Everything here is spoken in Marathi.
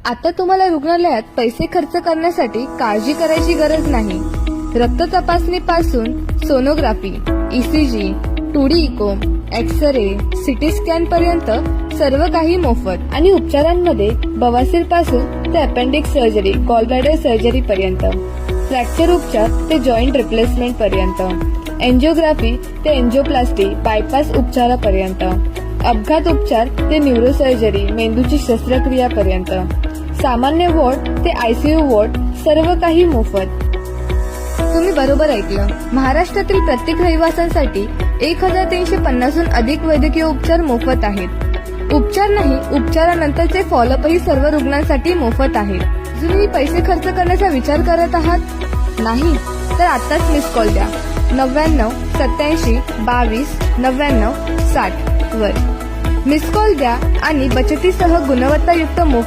आता तुम्हाला रुग्णालयात पैसे खर्च करण्यासाठी काळजी करायची गरज नाही. रक्त तपासणी पासून sonography, ECG, 2D echo, X-ray, CT scan पर्यंत सर्व काही मोफत. आणि उपचारांमध्ये बवासीर पासून ते अपेंडिक्स सर्जरी, गॉलब्लॅडर सर्जरी पर्यंत, फ्रॅक्चर उपचार ते जॉईंट रिप्लेसमेंट पर्यंत, एंजिओग्राफी ते एंजिओप्लास्टी, बायपास उपचारापर्यंत, अपघात उपचार ते न्यूरोसर्जरी, मेंदूची शस्त्रक्रिया पर्यंत, सामान्य वॉर्ड ते आयसीयू वॉर्ड, सर्व काही मोफत. तुम्ही बरोबर ऐकलं. महाराष्ट्रातील प्रत्येक रहिवाशांसाठी 1350हून अधिक वैद्यकीय उपचार मोफत आहेत. उपचार नाही, उपचारानंतरचे फॉलोअपही सर्व रुग्णांसाठी मोफत आहे. तुम्ही पैसे खर्च करण्याचा विचार करत आहात नाही तर आत्ताच मिस कॉल द्या 99 87 22 99 60 वर. मिस कॉल द्या आणि बचतीसह गुणवत्तायुक्त मोफत